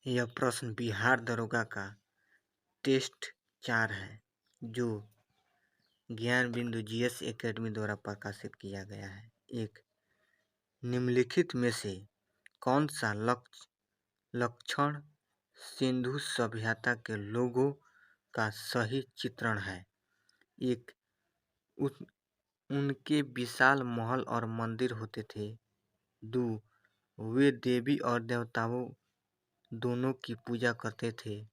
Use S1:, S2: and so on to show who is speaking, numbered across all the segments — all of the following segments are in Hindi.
S1: यह प्रश्न बिहार दरोगा का टेस्ट 4 है, जो ज्ञान बिंदु जीएस एकेडमी द्वारा प्रकाशित किया गया है। एक, निम्नलिखित में से कौन सा लक्षण सिंधु सभ्यता के लोगों का सही चित्रण है? एक, उनके विशाल महल और मंदिर होते थे। 2, वे देवी और देवताओं दोनों की पूजा करते थे।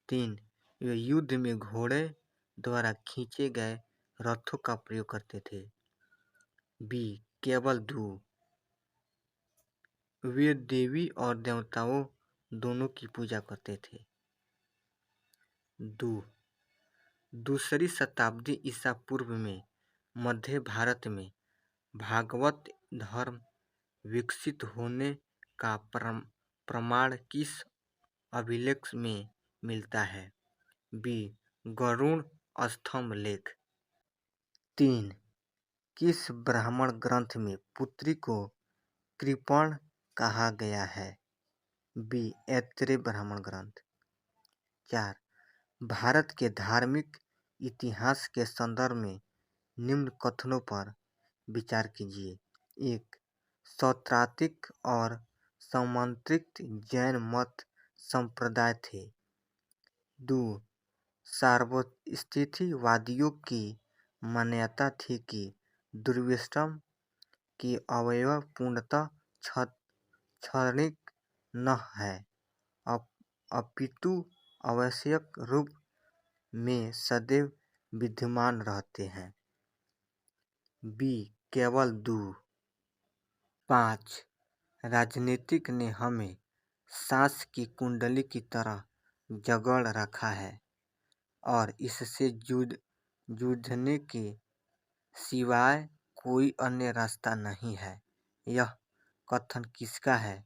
S1: 3, वे युद्ध में घोड़े द्वारा खींचे गए रथों का प्रयोग करते थे। बी, केवल 2, वे देवी और देवताओं दोनों की पूजा करते थे। 2, दूसरी शताब्दी ईसा पूर्व में मध्य भारत में भागवत धर्म विकसित होने का प्रमाण किस अभिलेख में मिलता है? बी, गरुड़ स्तंभ लेख। 3, किस ब्राह्मण ग्रंथ में पुत्री को कृपण कहा गया है? बी, ऐत्रेय ब्राह्मण ग्रंथ। 4, भारत के धार्मिक इतिहास के संदर्भ में निम्न कथनों पर विचार कीजिए। 1, सौत्रात्रिक और सामंत्रिक जैन मत संप्रदाय थे। 2, सार्वस्थितिवादियों की मान्यता थी कि दुर्विष्टम की अवयव पूर्णतः क्षणिक न है, अपितु आवश्यक रूप में सदैव विद्यमान रहते हैं। बी, केवल 2। 5, राजनीतिक ने हमें सांस की कुंडली की तरह जकड़ रखा है और इससे जूझने के सिवाय कोई अन्य रास्ता नहीं है। यह कथन किसका है?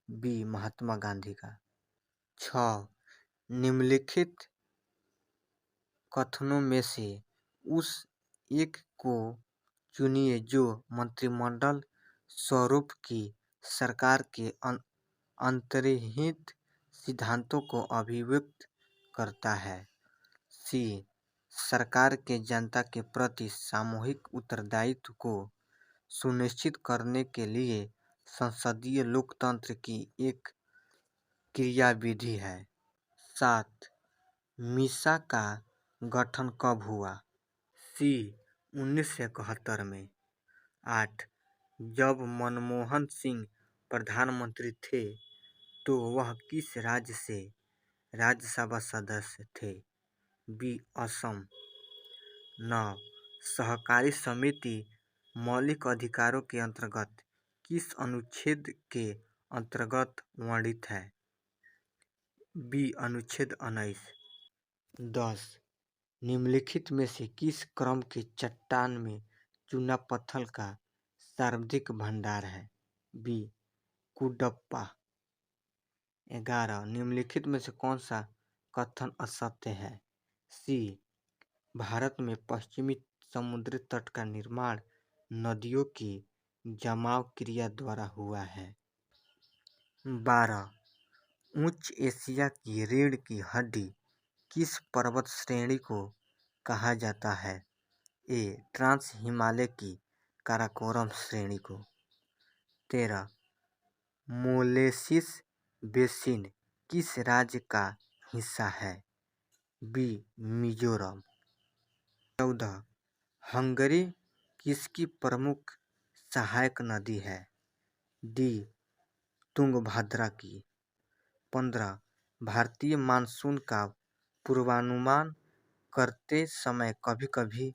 S1: बी, महात्मा गांधी का। 6, निम्नलिखित कथनों में से उस एक को चुनिए जो मंत्रिमंडल स्वरूप की सरकार के अंतर्निहित सिद्धांतों को अभिव्यक्त करता है। सी, सरकार के जनता के प्रति सामूहिक उत्तरदायित्व को सुनिश्चित करने के लिए संसदीय लोकतंत्र की एक क्रियाविधि है। 7, मीसा का गठन कब हुआ? सी, 1971 में। 8, जब मनमोहन सिंह प्रधानमंत्री थे तो वह किस राज्य से राज्यसभा सदस्य थे? बी, असम। 9, सहकारी समिति मौलिक अधिकारों के अंतर्गत किस अनुच्छेद के अंतर्गत वर्णित है? बी, अनुच्छेद 19। 10, निम्नलिखित में से किस क्रम के चट्टान में चूना पत्थर का सर्वाधिक भंडार है? बी, कुडप्पा। 11, निम्नलिखित में से कौन सा कथन असत्य है? सी, भारत में पश्चिमी समुद्री तट का निर्माण नदियों की जमाव क्रिया द्वारा हुआ है। 12, उच्च एशिया की रीढ़ की हड्डी किस पर्वत श्रेणी को कहा जाता है? ए, ट्रांस हिमालय की काराकोरम श्रेणी को। 13, मोलेसिस बेसिन किस राज्य का हिस्सा है? बी, मिजोरम। 14, हंगरी किसकी प्रमुख सहायक नदी है? डी, तुंगभद्रा की। 15, भारतीय मानसून का पूर्वानुमान करते समय कभी-कभी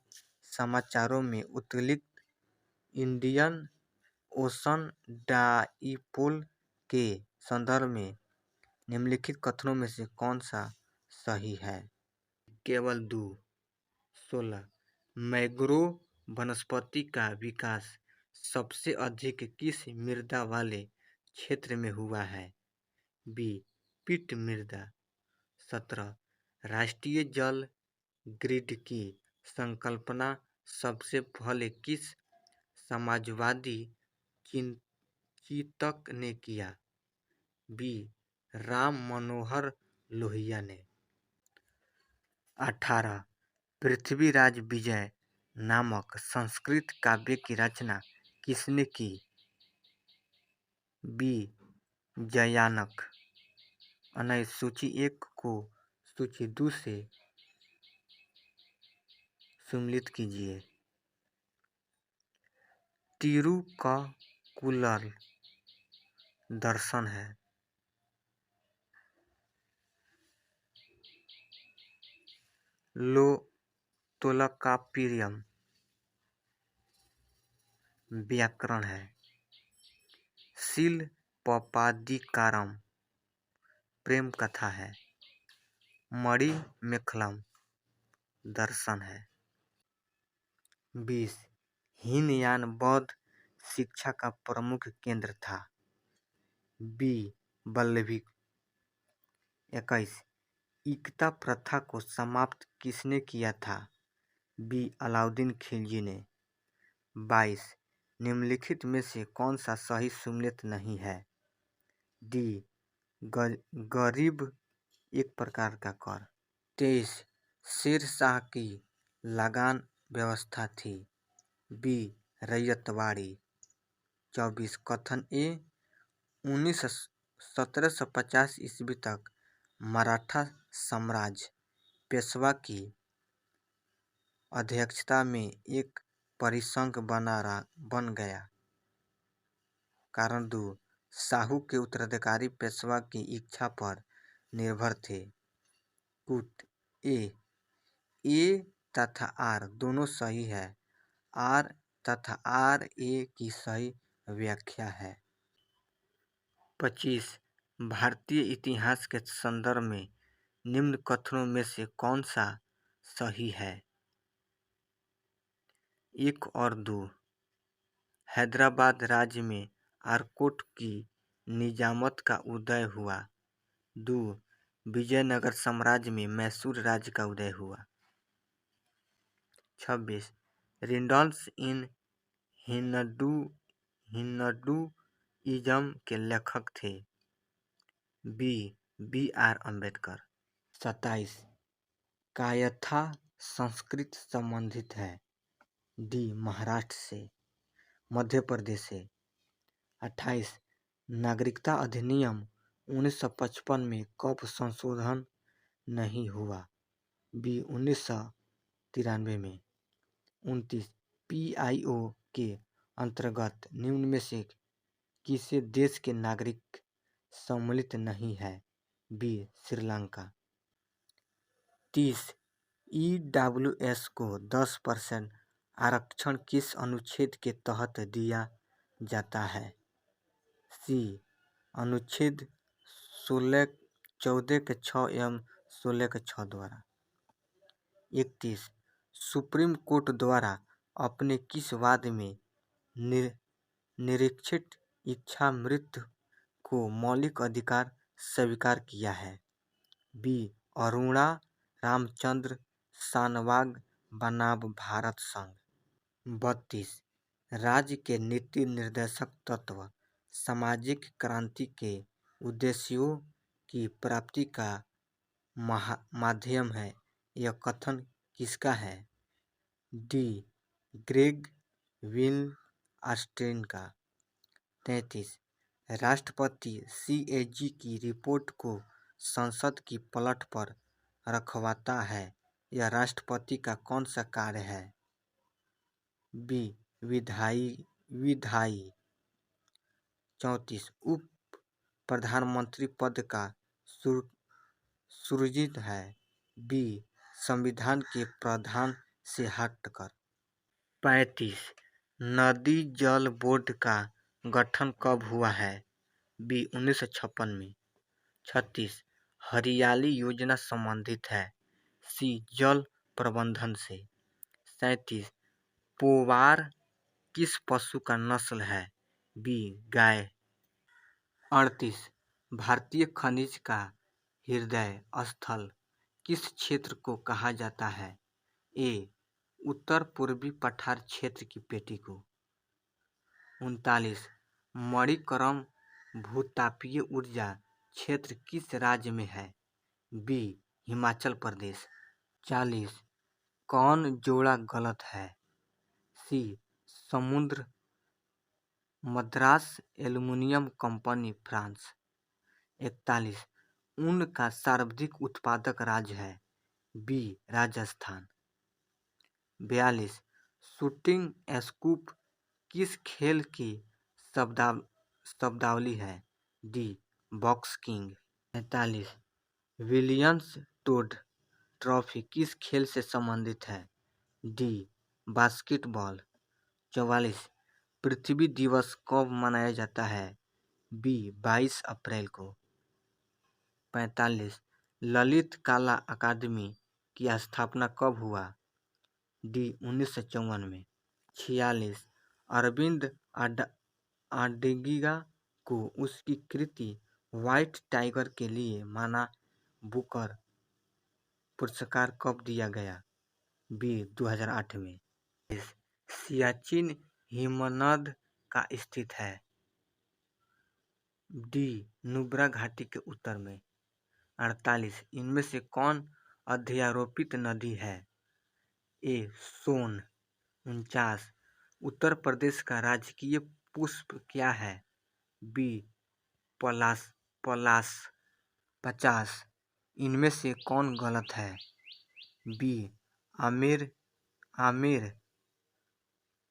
S1: समाचारों में उत्कलित इंडियन ओशन डाइपोल के संदर्भ में निम्नलिखित कथनों में से कौन सा सही है? केवल 2। 16, मैंग्रोव वनस्पति का विकास सबसे अधिक किस मृदा वाले क्षेत्र में हुआ है? बी, पीट मृदा। 17, राष्ट्रीय जल ग्रिड की संकल्पना सबसे पहले किस समाजवादी चिंतक ने किया? बी, राम मनोहर लोहिया ने। 18 पृथ्वीराज विजय नामक संस्कृत काव्य की रचना किसने की? बी जयानक। 19 सूची 1 को सूची 2 से सम्मिलित कीजिए। तिरुक्कुलल दर्शन है। तोलकाप्पियम व्याकरण है। शिल्पप्पादिकारम प्रेम कथा है। मणिमेखलम दर्शन है। 20 हीनयान बौद्ध शिक्षा का प्रमुख केंद्र था। बी वल्लभी। 21 इक्ता प्रथा को समाप्त किसने किया था? बी अलाउद्दीन खिलजी ने। 22 निम्नलिखित में से कौन सा सही सुमेलित नहीं है? डी गरीब एक प्रकार का कर। 23 शेर शाह की लगान व्यवस्था थी। बी रैयतवाड़ी। 24 कथन ए 1750 ईस्वी तक मराठा साम्राज्य पेशवा की अध्यक्षता में एक परिसंघ बन गया। कारण 2 शाहू के उत्तराधिकारी पेशवा की इच्छा पर निर्भर थे। कूट ए तथा आर दोनों सही है। आर तथा आर ए की सही व्याख्या है। 25 भारतीय इतिहास के संदर्भ में निम्न कथनों में से कौन सा सही है? 1 और 2 हैदराबाद राज्य में आरकोट की निजामत का उदय हुआ। 2 विजयनगर साम्राज्य में मैसूर राज्य का उदय हुआ। 26 रिडल्स इन हिंदुइज्म के लेखक थे। B R Ambedkar. 27 कायथा संस्कृत संबंधित है। डी महाराष्ट्र से मध्य प्रदेश से। 28 नागरिकता अधिनियम 1955 में कब संशोधन नहीं हुआ? बी 1993 में। 29 PIO के अंतर्गत निम्न में से किसी देश के नागरिक सम्मिलित नहीं है? बी श्रीलंका। 30 EWS को 10% आरक्षण किस अनुच्छेद के तहत दिया जाता है? सी अनुच्छेद 14 के 6 एवं 16 के 6 द्वारा। 31 सुप्रीम कोर्ट द्वारा अपने किस वाद में निरीक्षित इच्छा मृत्यु को मौलिक अधिकार स्वीकार किया है? बी अरुणा रामचंद्र शानवाग बनाम भारत संघ। 32 राज्य के नीति निर्देशक तत्व सामाजिक क्रांति के उद्देश्यों की प्राप्ति का माध्यम है। यह कथन किसका है? डी ग्रेग विल ऑस्टिन का। 33 राष्ट्रपति CAG की रिपोर्ट को संसद की पलट पर रखवाता है। यह राष्ट्रपति का कौन सा कार्य है? बी विधायी। 34 उप प्रधानमंत्री पद का सृजित है। बी संविधान के प्रावधान से हटकर। 35 नदी जल बोर्ड का गठन कब हुआ है? बी 1956 में। 36 हरियाली योजना संबंधित है। सी जल प्रबंधन से। 37 पोवार किस पशु का नस्ल है? बी गाय। 38 भारतीय खनिज का हृदय स्थल किस क्षेत्र को कहा जाता है? ए उत्तर पूर्वी पठार क्षेत्र की पेटी को। 39 मणिकर्म भूतापीय ऊर्जा क्षेत्र किस राज्य में है? बी. हिमाचल प्रदेश। 40. कौन जोड़ा गलत है? सी. समुद्र मद्रास एल्युमिनियम कंपनी फ्रांस। 41. ऊन का सर्वाधिक उत्पादक राज्य है? बी. राजस्थान। 42. शूटिंग स्कूप किस खेल की शब्दावली है? D. Boxing. 43. Williams Todd trophy किस खेल से संबंधित है? डी. बास्केटबॉल। 44. पृथ्वी दिवस कब मनाया जाता है? बी. 22 अप्रैल को। 45. ललित कला अकादमी की स्थापना कब हुआ? डी. 1954 में। 46. अरविंद अडिगा को उसकी कृति व्हाइट टाइगर के लिए माना बुकर पुरस्कार कब दिया गया? बी. 2008 में। सियाचिन हिमनद का स्थित है? डी. नुब्रा घाटी के उत्तर में। 48. इनमें से कौन अध्यारोपित नदी है? ए. सोन। 49. उत्तर प्रदेश का राजकीय पुष्प क्या है? बी. पलाश। 50. इनमें से कौन गलत है? बी. आमेर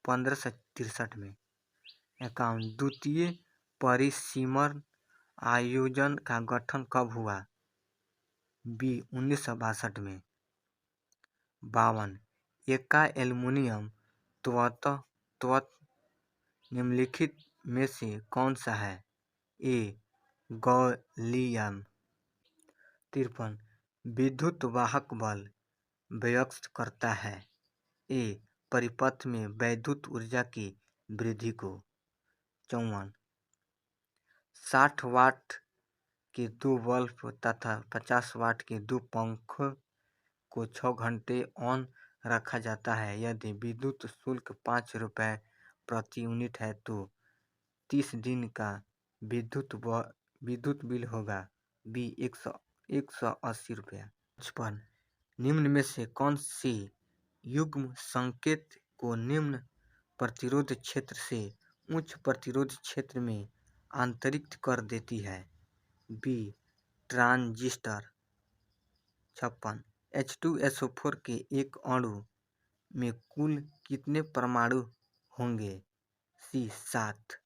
S1: 1563 में। 51. द्वितीय परिसीमन आयोजन का गठन कब हुआ? बी. 1962 में। 52. एका एल्युमिनियम त्वचा निम्नलिखित में से कौन सा है? ए. गैलियम। 53. विद्युत वाहक बल व्यक्त करता है? ए. परिपथ में वैद्युत ऊर्जा की वृद्धि को। 54. 60 वाट के 2 बल्ब तथा 50 वाट के 2 पंखों को 6 घंटे ऑन रखा जाता है। यदि विद्युत शुल्क 5 रुपये प्रति यूनिट है तो 30 दिन का विद्युत बिल होगा बी. 180 रुपया। 55. निम्न में से कौन सी युग्म संकेत को निम्न प्रतिरोध क्षेत्र से उच्च प्रतिरोध क्षेत्र में आंतरित कर देती है? बी. ट्रांजिस्टर। 56. H2SO4 के एक अणु में कुल कितने परमाणु होंगे? सी. 7.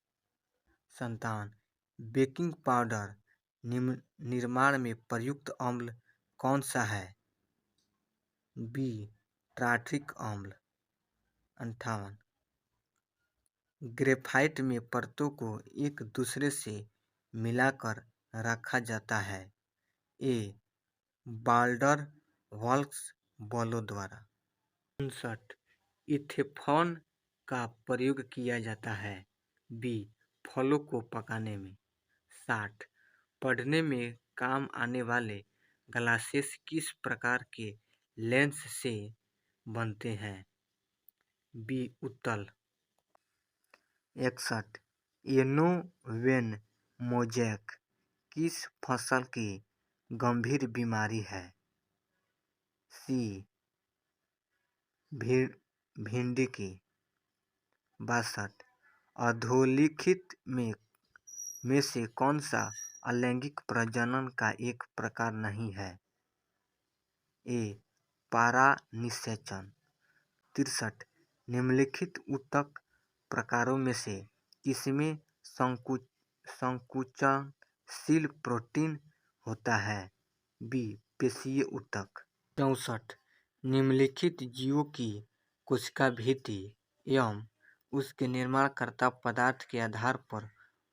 S1: 57. बेकिंग पाउडर निर्माण में प्रयुक्त अम्ल कौन सा है? बी. टार्ट्रिक अम्ल। 58. ग्रेफाइट में परतों को एक दूसरे से मिलाकर रखा जाता है? ए. वाल्डर वॉल्स बलों द्वारा। 59. इथेनॉल का प्रयोग किया जाता है? बी. फलों को पकाने में। 60. पढ़ने में काम आने वाले ग्लासेस किस प्रकार के लेंस से बनते हैं? बी. उत्तल। 61. एनोवेन मोजैक किस फसल की गंभीर बीमारी है? सी. भिंडी की। 62. अधोलिखित में से कौन सा अलैंगिक प्रजनन का एक प्रकार नहीं है? ए. पारानिषेचन। 63. निम्नलिखित ऊतक प्रकारों में से किसमें संकुचनशील प्रोटीन होता है? बी. पेशीय ऊतक। 64. निम्नलिखित जीवों की कोशिका भित्ति एवं उसके निर्माणकर्ता पदार्थ के आधार पर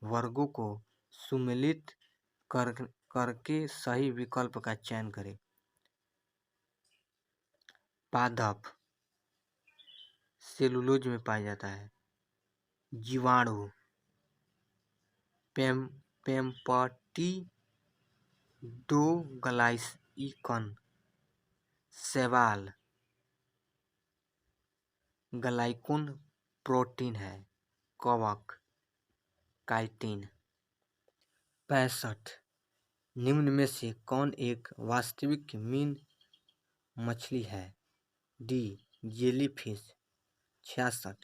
S1: वर्गों को सम्मिलित करके सही विकल्प का चयन करें। पादप सेलुलोज में पाया जाता है। जीवाणु पेम्पटीडोग्लाइकन। शैवाल ग्लाइकोन प्रोटीन है। कवक काइटिन। 65. निम्न में से कौन एक वास्तविक मीन मछली है? डी. जेलीफिश। 66।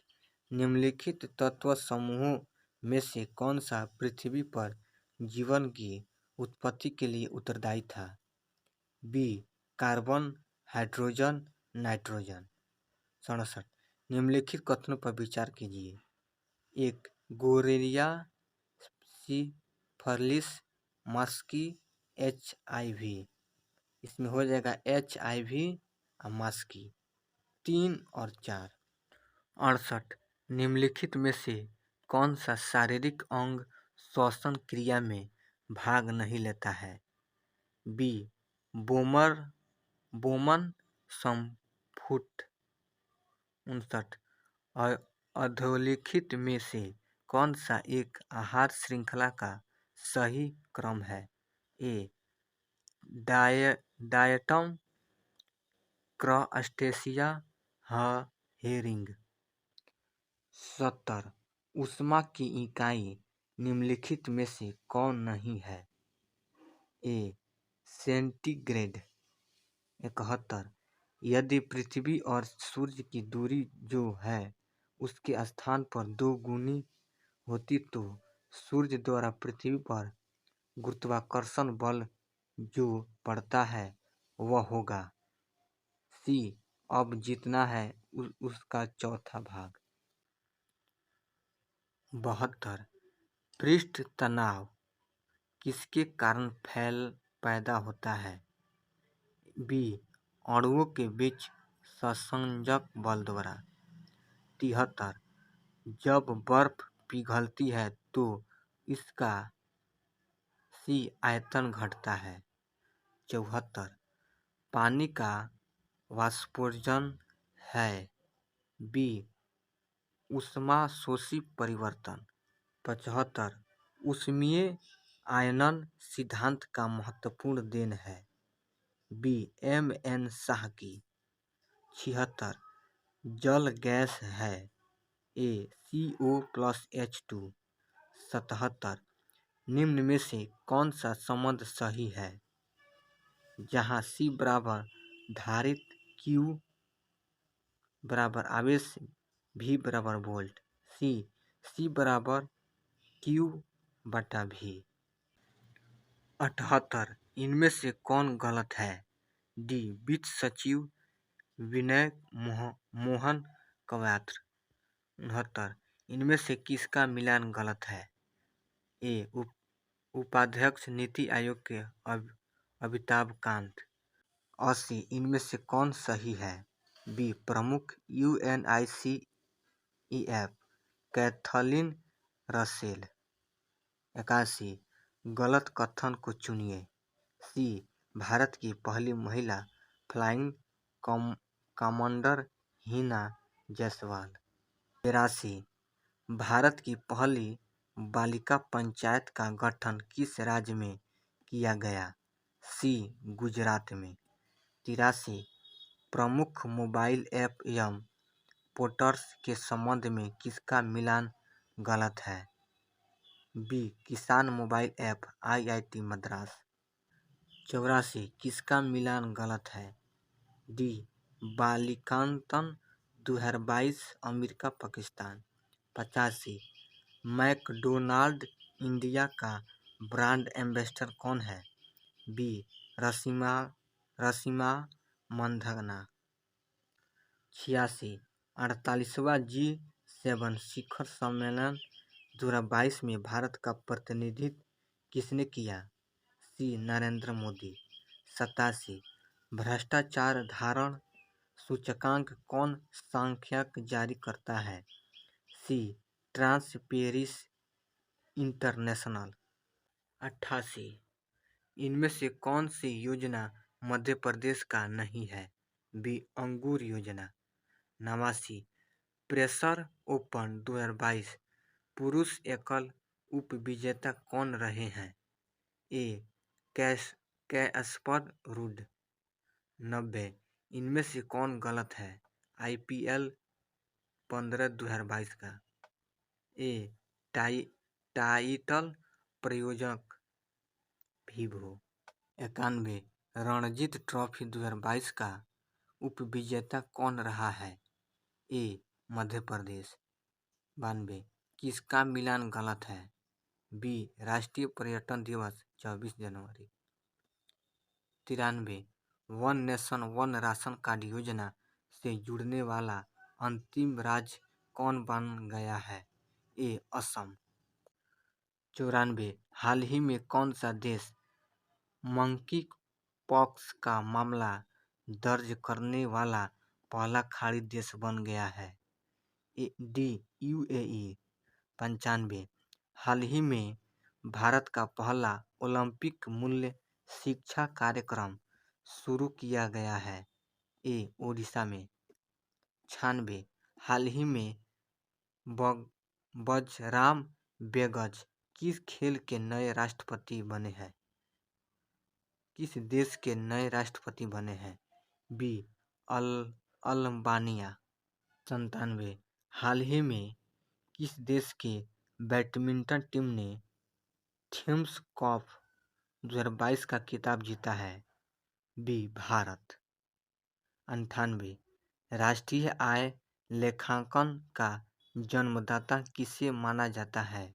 S1: निम्नलिखित तत्व समूहों में से कौन सा पृथ्वी पर जीवन की उत्पत्ति के लिए उत्तरदायी था? बी. Carbon, hydrogen, nitrogen. 67। निम्नलिखित कथनों पर विचार कीजिए। 1. गोरेरिया सिफिलिस मस्की HIV। इसमें हो जाएगा HIV और मस्की। 3 और 4। 68। निम्नलिखित में से कौन सा शारीरिक अंग श्वसन क्रिया में भाग नहीं लेता है? बी. बोमन संपुट। 59। अधोलिखित में से कौन सा एक आहार श्रृंखला का सही क्रम है? ए. Diatom, crustacea, herring. 70। ऊष्मा की इकाई निम्नलिखित में से कौन नहीं है? ए. सेंटीग्रेड। 71। यदि पृथ्वी और सूर्य की दूरी जो है उसके स्थान पर 2 गुनी होती तो सूर्य द्वारा पृथ्वी पर गुरुत्वाकर्षण बल जो पड़ता है वह होगा। सी. अब जितना है उसका चौथा भाग। 72। पृष्ठ तनाव किसके कारण पैदा होता है? बी. अणुओं के बीच संसंजक बल द्वारा। 73। जब बर्फ पिघलती है तो इसका सी. आयतन घटता है। 74। पानी का वाष्पोत्सर्जन है। बी. ऊष्माशोषी परिवर्तन। 75। ऊष्मीय आयनन सिद्धांत का महत्वपूर्ण देन है। बी. M.N. शाह की। 76। जल गैस है। ए. CO+H2। 77। निम्न में से कौन सा संबंध सही है? जहाँ C बराबर धारित, Q बराबर आवेश, V बराबर वोल्ट। C बराबर Q/V। 78। इनमें से कौन गलत है? डी. वित्त सचिव विनय मोहन क्वात्र। 69। इनमें से किसका मिलान गलत है? ए. उपाध्यक्ष नीति आयोग के अमिताभ कांत। 80। इनमें से कौन सही है? बी. प्रमुख UNICEF कैथलीन रसेल। 81। गलत कथन को चुनिए। सी. भारत की पहली महिला फ्लाइंग कमांडर हिना जायसवाल। 83। भारत की पहली बालिका पंचायत का गठन किस राज्य में किया गया? सी. गुजरात में। 83। प्रमुख मोबाइल ऐप एवं पोर्टल्स के संबंध में किसका मिलान गलत है? बी. किसान मोबाइल ऐप IIT मद्रास। 84। किसका मिलान गलत है? डी. बालिकांतन 2022 अमेरिका पाकिस्तान। 85। मैकडोनाल्ड इंडिया का ब्रांड एम्बेसडर कौन है? बी. रसीमा मंधाना। 86। 48वां G7 शिखर सम्मेलन 2022 में भारत का प्रतिनिधित्व किसने किया? सी. नरेंद्र मोदी। 87। भ्रष्टाचार धारण सूचकांक कौन सांख्यिक जारी करता है? सी. Transparency international. 88। इनमें से कौन सी योजना मध्य प्रदेश का नहीं है? बी. अंगूर योजना। 89। प्रेशर ओपन 2022 पुरुष एकल उपविजेता कौन रहे हैं? ए. Casper Ruud. 90। इनमें से कौन गलत है? IPL 15 2022 का। ए. टाइटल प्रायोजक विभो। 91 रणजी ट्रॉफी 2022 का उपविजेता कौन रहा है? ए मध्य प्रदेश। 92 किसका मिलान गलत है? बी राष्ट्रीय पर्यटन दिवस 24 जनवरी। 93 one nation one ration card योजना से जुड़ने वाला अंतिम राज्य कौन बन गया है? ए असम। 94 हाल ही में कौन सा देश मंकी पॉक्स का मामला दर्ज करने वाला पहला खाड़ी देश बन गया है? D UAE. 95 हाल ही में भारत का पहला ओलंपिक मूल्य शिक्षा कार्यक्रम शुरू किया गया है? ए ओडिशा में। 96 हाल ही में बजराम बेगज किस खेल के नए राष्ट्रपति बने हैं? किस देश के नए राष्ट्रपति बने हैं? B Albania. 97 हाल ही में किस देश के बैडमिंटन टीम ने थेम्स कप 2022 का खिताब जीता है? बी भारत। 98 राष्ट्रीय आय लेखांकन का जन्मदाता किसे माना जाता है?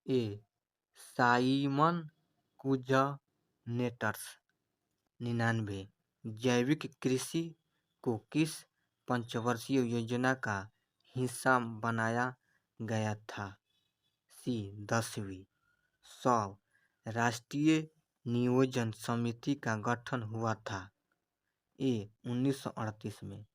S1: A Simon कुजनेटर्स। 99 जैविक कृषि को किस पंचवर्षीय योजना का हिस्सा बनाया गया था? सी 10वीं। 100 राष्ट्रीय नियोजन समिति का गठन हुआ था? ए 1938 में।